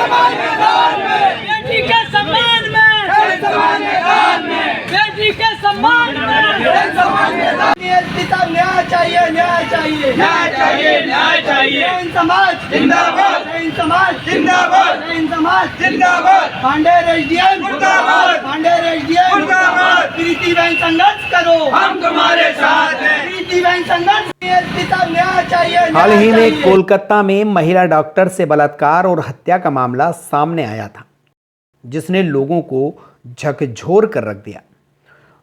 समान मैदान में, बेटी के सम्मान में, जय समान मैदान में, बेटी के सम्मान में, जय समान मैदान। न्याय चाहिए, न्याय चाहिए, न्याय चाहिए, न्याय चाहिए। जैन समाज जिंदाबाद, जैन समाज जिंदाबाद, जैन समाज जिंदाबाद, भांडेर एसडीएम मुर्दाबाद, भांडेर एसडीएम मुर्दाबाद। प्रीति बहन संघर्ष करो, हम तुम्हारे साथ हैं। प्रीति बहन संघर्ष। न्याय चाहिए। हाल ही में कोलकाता में महिला डॉक्टर से बलात्कार और हत्या का मामला सामने आया था, जिसने लोगों को झकझोर कर रख दिया।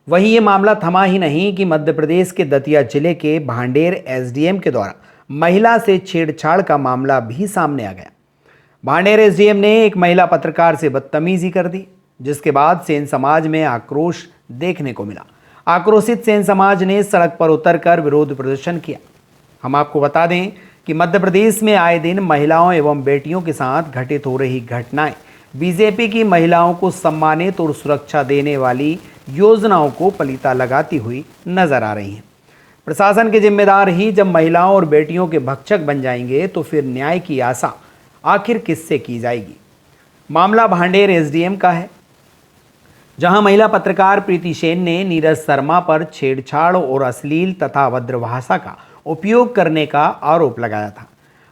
वहीं ये मामला थमा ही नहीं कि मध्य प्रदेश के दतिया जिले के भांडेर एसडीएम के द्वारा महिला से छेड़छाड़ का मामला भी सामने आ गया। भांडेर एसडीएम ने एक महिला पत्रकार से बदतमीजी कर दी, जिसके बाद सेन समाज में आक्रोश देखने को मिला। आक्रोशित सेन समाज ने सड़क पर उतरकर विरोध प्रदर्शन किया। हम आपको बता दें कि मध्य प्रदेश में आए दिन महिलाओं एवं बेटियों के साथ घटित हो रही घटनाएं बीजेपी की महिलाओं को सम्मानित और सुरक्षा देने वाली योजनाओं को पलीता लगाती हुई नजर आ रही हैं। प्रशासन के जिम्मेदार ही जब महिलाओं और बेटियों के भक्षक बन जाएंगे तो फिर न्याय की आशा आखिर किससे की जाएगी। मामला भांडेर एसडीएम का है, जहां महिला पत्रकार प्रीति सेन ने नीरज शर्मा पर छेड़छाड़ और अश्लील तथा अभद्र भाषा का उपयोग करने का आरोप लगाया था।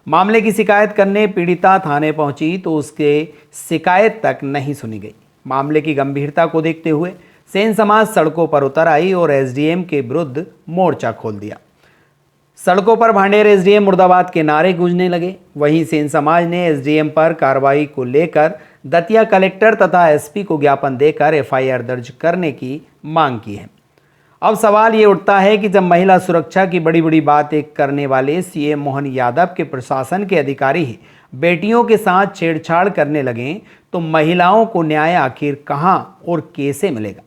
मामले की शिकायत करने पीड़िता थाने पहुंची तो उसके शिकायत तक नहीं सुनी गई। मामले की गंभीरता को देखते हुए सेन समाज सड़कों पर उतर आई और एसडीएम के विरुद्ध मोर्चा खोल दिया। सड़कों पर भांडेर एसडीएम मुर्दाबाद के नारे गूंजने लगे। वहीं सेन समाज ने एसडीएम पर कार्रवाई को लेकर दतिया कलेक्टर तथा एसपी को ज्ञापन देकर एफआईआर दर्ज करने की मांग की है। अब सवाल ये उठता है कि जब महिला सुरक्षा की बड़ी बड़ी बातें करने वाले सीएम मोहन यादव के प्रशासन के अधिकारी ही बेटियों के साथ छेड़छाड़ करने लगें तो महिलाओं को न्याय आखिर कहां और कैसे मिलेगा।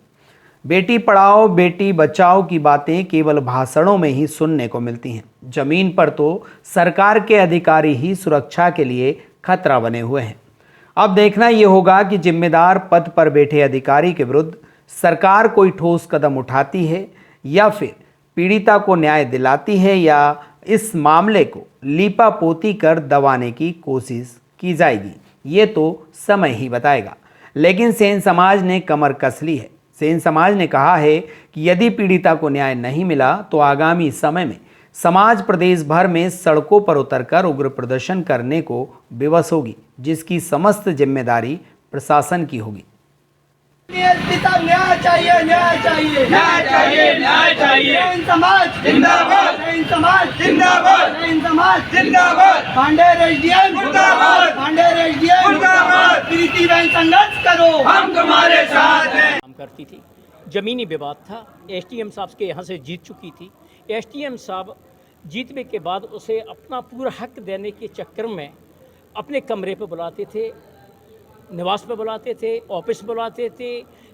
बेटी पढ़ाओ बेटी बचाओ की बातें केवल भाषणों में ही सुनने को मिलती हैं। जमीन पर तो सरकार के अधिकारी ही सुरक्षा के लिए खतरा बने हुए हैं। अब देखना ये होगा कि जिम्मेदार पद पर बैठे अधिकारी के विरुद्ध सरकार कोई ठोस कदम उठाती है या फिर पीड़िता को न्याय दिलाती है या इस मामले को लीपापोती कर दबाने की कोशिश की जाएगी। ये तो समय ही बताएगा। लेकिन सेन समाज ने कमर कस ली है। सेन समाज ने कहा है कि यदि पीड़िता को न्याय नहीं मिला तो आगामी समय में समाज प्रदेश भर में सड़कों पर उतरकर उग्र प्रदर्शन करने को विवश होगी, जिसकी समस्त जिम्मेदारी प्रशासन की होगी। न्याय चाहिए, न्याय चाहिए, न्याय चाहिए, न्याय चाहिए। जैन समाज जिंदाबाद, जैन समाज जिंदाबाद, जैन समाज जिंदाबाद, भांडेर एसडीएम मुर्दाबाद, भांडेर एसडीएम मुर्दाबाद। प्रीति बहन संघर्ष करो, हम तुम्हारे साथ हैं। काम करती थी। ज़मीनी विवाद था, एसडीएम साहब के यहाँ से जीत चुकी थी। एसडीएम साहब जीतने के बाद उसे अपना पूरा हक देने के चक्कर में अपने कमरे पे बुलाते थे, निवास पे बुलाते थे, ऑफिस बुलाते थे।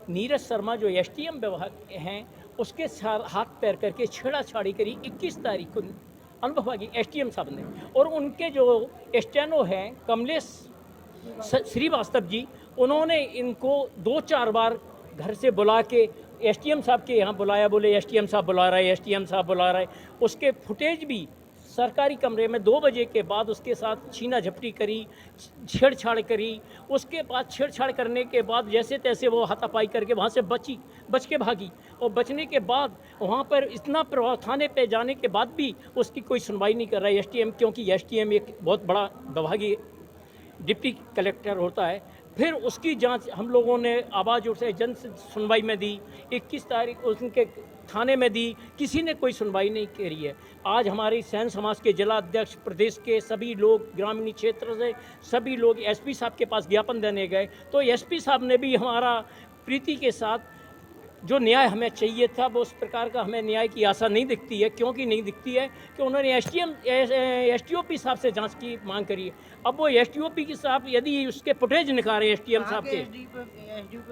नीरज शर्मा जो एसडीएम विभाग हैं उसके साथ हाथ पैर करके छेड़ाछाड़ी करी 21 तारीख को अनुभवी एसडीएम साहब ने। और उनके जो स्टेनो हैं कमलेश श्रीवास्तव जी, उन्होंने इनको 2-4 बार घर से बुला के एसडीएम साहब के यहाँ बुलाया, बोले एसडीएम साहब बुला रहे, एसडीएम साहब बुला रहे। उसके फुटेज भी सरकारी कमरे में 2 बजे के बाद उसके साथ छीना झपटी करी, छेड़छाड़ करी। उसके बाद छेड़छाड़ करने के बाद जैसे तैसे वो हाथापाई करके वहाँ से बच के भागी। और बचने के बाद वहाँ पर इतना प्रभाव, थाने पे जाने के बाद भी उसकी कोई सुनवाई नहीं कर रहा है एसडीएम, क्योंकि एसडीएम एक बहुत बड़ा विभागीय डिप्टी कलेक्टर होता है। फिर उसकी जांच हम लोगों ने आवाज़ उठाई, जन सुनवाई में दी, 21 तारीख उनके थाने में दी, किसी ने कोई सुनवाई नहीं करी है। आज हमारी सेन समाज के जिला अध्यक्ष, प्रदेश के सभी लोग, ग्रामीण क्षेत्र से सभी लोग एसपी साहब के पास ज्ञापन देने गए, तो एसपी साहब ने भी हमारा प्रीति के साथ जो न्याय हमें चाहिए था वो उस प्रकार का हमें न्याय की आशा नहीं दिखती है। क्योंकि नहीं दिखती है कि उन्होंने एसटीओपी साहब से जांच की मांग करी है। अब वो एसटीओपी के साहब यदि उसके फुटेज निकाले एसडीएम साहब के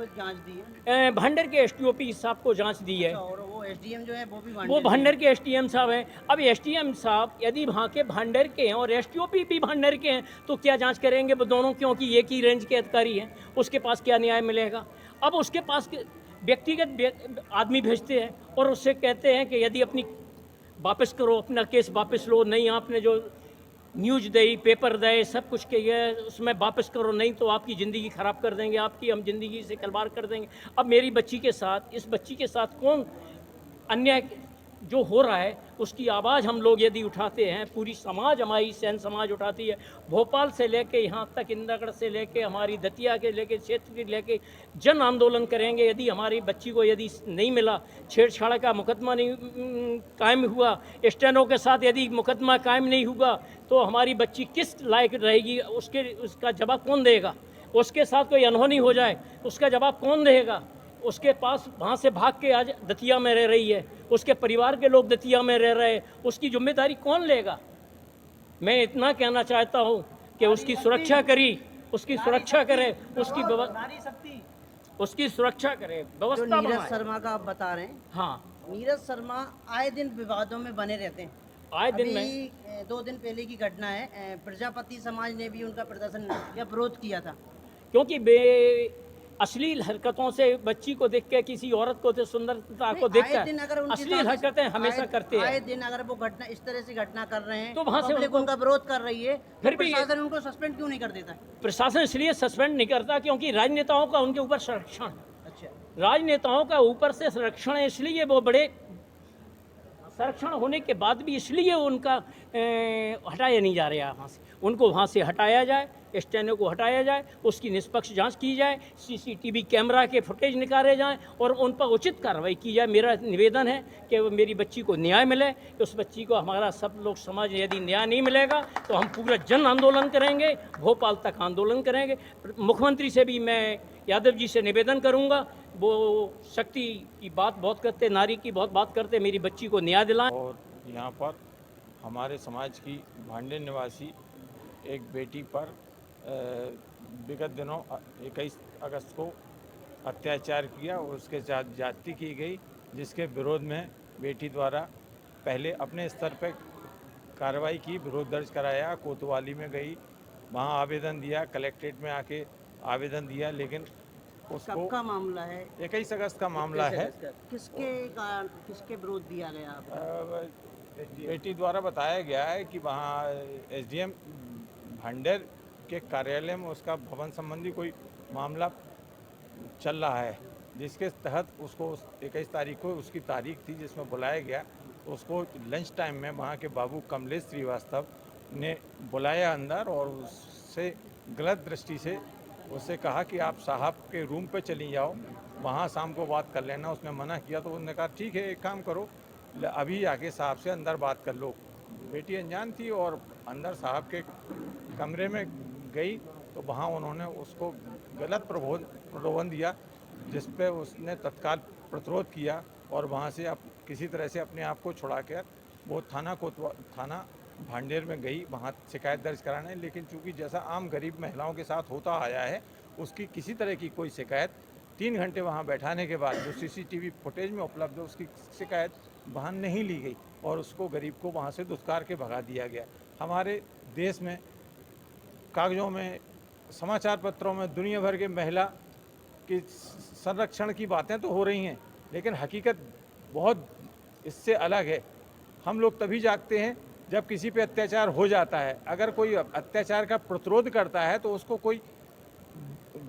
जांच दी है, भांडेर के एसटीओपी साहब को जांच दी है। और वो एसडीएम जो है वो भांडेर के एसडीएम साहब हैं। अब एसडीएम साहब यदि वहाँ के भांडेर के हैं और एसटीओपी भी भांडेर के हैं तो क्या जांच करेंगे वो दोनों, क्योंकि एक ही रेंज के अधिकारी हैं। उसके पास क्या न्याय मिलेगा। अब उसके पास व्यक्तिगत आदमी भेजते हैं और उससे कहते हैं कि यदि अपनी वापस करो, अपना केस वापस लो, नहीं आपने जो न्यूज दे, पेपर दे, सब कुछ के ये उसमें वापस करो, नहीं तो आपकी ज़िंदगी ख़राब कर देंगे, आपकी हम ज़िंदगी से खिलवाड़ कर देंगे। अब मेरी बच्ची के साथ, इस बच्ची के साथ कौन अन्याय जो हो रहा है उसकी आवाज़ हम लोग यदि उठाते हैं, पूरी समाज, हमारी सैन समाज उठाती है, भोपाल से लेके यहाँ तक, इंद्रगढ़ से लेके हमारी दतिया के लेके, क्षेत्र के लेके जन आंदोलन करेंगे। यदि हमारी बच्ची को यदि नहीं मिला, छेड़छाड़ का मुकदमा नहीं कायम हुआ, स्टेनो के साथ यदि मुकदमा कायम नहीं हुआ, तो हमारी बच्ची किस लायक रहेगी? उसका जवाब कौन देगा? उसके साथ कोई अनहोनी हो जाए, उसका जवाब कौन देगा? उसके पास वहाँ से भाग के आज दतिया में रह रही है, उसके परिवार के लोग दतिया में रह रहे हैं, उसकी जिम्मेदारी कौन लेगा? मैं इतना कहना चाहता हूँ कि उसकी सुरक्षा करी, उसकी सुरक्षा करे, उसकी सुरक्षा करे, जो व्यवस्था नीरज बनाए। शर्मा का आप बता रहे हैं, हाँ, नीरज शर्मा आए दिन विवादों में बने रहते हैं। आए दिन में अभी 2 दिन पहले की घटना है, प्रजापति समाज ने भी उनका प्रदर्शन या विरोध किया था। क्योंकि अश्लील हरकतों से बच्ची को देख के, किसी औरत को सुंदरता को देख आए दिन अगर कर उनके अश्लील साथ हरकतें हमेशा करते आए हैं। दिन अगर वो घटना इस तरह से घटना कर रहे हैं तो वहाँ से पब्लिक उनका विरोध कर रही है, फिर तो भी प्रशासन उनको सस्पेंड क्यों नहीं कर देता? प्रशासन इसलिए सस्पेंड नहीं करता क्योंकि राजनेताओं का उनके ऊपर संरक्षण है। अच्छा, राजनेताओं का ऊपर से संरक्षण है, इसलिए वो बड़े संरक्षण होने के बाद भी इसलिए उनका हटाया नहीं जा रहा है वहाँ से। उनको वहाँ से हटाया जाए, स्टेनो को हटाया जाए, उसकी निष्पक्ष जांच की जाए, सीसीटीवी कैमरा के फुटेज निकाले जाएं और उन पर उचित कार्रवाई की जाए। मेरा निवेदन है कि मेरी बच्ची को न्याय मिले, कि उस बच्ची को हमारा सब लोग समाज, यदि न्याय नहीं मिलेगा तो हम पूरा जन आंदोलन करेंगे, भोपाल तक आंदोलन करेंगे। मुख्यमंत्री से भी मैं, यादव जी से निवेदन करूँगा, वो शक्ति की बात बहुत करते, नारी की बहुत बात करते, मेरी बच्ची को न्याय दिलाएं। और यहाँ पर हमारे समाज की भांडे निवासी एक बेटी पर विगत दिनों 21 अगस्त को अत्याचार किया और उसके साथ ज्यादती की गई, जिसके विरोध में बेटी द्वारा पहले अपने स्तर पर कार्रवाई की, विरोध दर्ज कराया, कोतवाली में गई, वहाँ आवेदन दिया, कलेक्ट्रेट में आके आवेदन दिया, लेकिन उसको कब का मामला है? 21 अगस्त का मामला है। किसके विरोध दिया गया आपको? बेटी द्वारा बताया गया है कि वहाँ एसडीएम भांडेर के कार्यालय में उसका भवन संबंधी कोई मामला चल रहा है, जिसके तहत उसको 21 तारीख को उसकी तारीख थी जिसमें बुलाया गया। उसको लंच टाइम में वहाँ के बाबू कमलेश श्रीवास्तव ने बुलाया अंदर और उससे गलत दृष्टि से उससे कहा कि आप साहब के रूम पे चली जाओ, वहाँ शाम को बात कर लेना। उसने मना किया तो उन्होंने कहा ठीक है, एक काम करो, अभी आके साहब से अंदर बात कर लो। बेटी अनजान थी और अंदर साहब के कमरे में गई तो वहाँ उन्होंने उसको गलत प्रलोभन दिया, जिस पे उसने तत्काल प्रतिरोध किया और वहाँ से किसी तरह से अपने आप को छुड़ाकर वो थाना भांडेर में गई वहाँ शिकायत दर्ज कराने। लेकिन चूंकि जैसा आम गरीब महिलाओं के साथ होता आया है, उसकी किसी तरह की कोई शिकायत 3 घंटे वहाँ बैठाने के बाद जो सीसीटीवी फुटेज में उपलब्ध है उसकी शिकायत वहाँ नहीं ली गई और उसको गरीब को वहाँ से दुत्कार के भगा दिया गया। हमारे देश में कागज़ों में, समाचार पत्रों में दुनिया भर के महिला की संरक्षण की बातें तो हो रही हैं, लेकिन हकीकत बहुत इससे अलग है। हम लोग तभी जागते हैं जब किसी पे अत्याचार हो जाता है। अगर कोई अत्याचार का प्रतिरोध करता है तो उसको कोई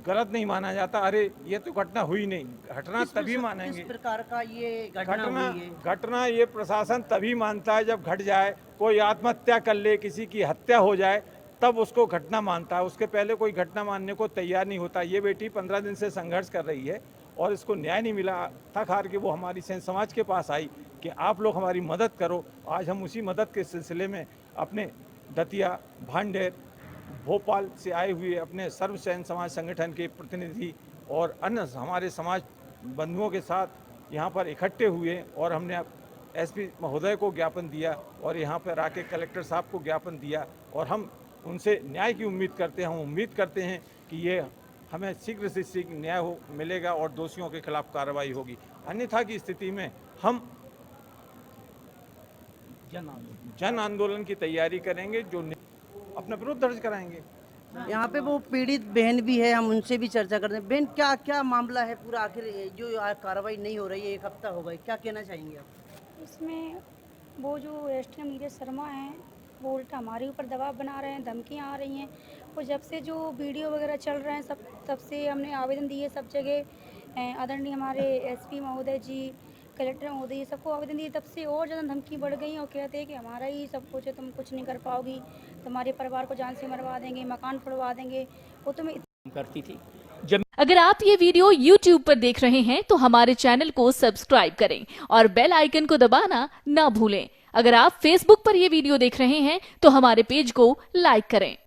गलत नहीं माना जाता, अरे ये तो घटना हुई नहीं, घटना तभी मानेंगे। किस प्रकार का ये घटना हुई है? घटना ये प्रशासन तभी मानता है जब घट जाए, कोई आत्महत्या कर ले, किसी की हत्या हो जाए, तब उसको घटना मानता है। उसके पहले कोई घटना मानने को तैयार नहीं होता। ये बेटी 15 दिन से संघर्ष कर रही है और इसको न्याय नहीं मिला। थक हार के वो हमारी सैन समाज के पास आई कि आप लोग हमारी मदद करो। आज हम उसी मदद के सिलसिले में अपने दतिया, भांडेर, भोपाल से आए हुए अपने सर्व सैन समाज संगठन के प्रतिनिधि और अन्य हमारे समाज बंधुओं के साथ यहाँ पर इकट्ठे हुए और हमने एसपी महोदय को ज्ञापन दिया और यहाँ पर आके कलेक्टर साहब को ज्ञापन दिया और हम उनसे न्याय की उम्मीद करते हैं। हम उम्मीद करते हैं कि ये हमें शीघ्र से शीघ्र न्याय मिलेगा और दोषियों के खिलाफ कार्रवाई होगी। अन्यथा की स्थिति में हम जन आंदोलन की तैयारी करेंगे, जो अपना विरोध दर्ज कराएंगे। यहाँ पे वो पीड़ित बहन भी है, हम उनसे भी चर्चा करते हैं। बहन, क्या क्या मामला है पूरा? आखिर जो कार्रवाई नहीं हो रही है, 1 हफ्ता हो गया, क्या कहना चाहेंगे आप? इसमें वो जो एसडीएम नीरज शर्मा हैं, वो उल्टा हमारे ऊपर दबाव बना रहे हैं, धमकियाँ आ रही हैं। और जब से जो वीडियो वगैरह चल रहे हैं सब, तब से हमने आवेदन दिए सब जगह, आदरणीय हमारे एसपी महोदय जी, कलेक्टर महोदय, सबको आवेदन दिए, तब से और ज़्यादा धमकी बढ़ गई और कहते हैं कि हमारा ही सब कुछ है, तुम कुछ नहीं कर पाओगी, तुम्हारे परिवार को जान से मरवा देंगे, मकान फोड़वा देंगे, वो तुम्हें करती थी। अगर आप ये वीडियो YouTube पर देख रहे हैं तो हमारे चैनल को सब्सक्राइब करें और बेल आइकन को दबाना ना भूलें। अगर आप Facebook पर ये वीडियो देख रहे हैं तो हमारे पेज को लाइक करें।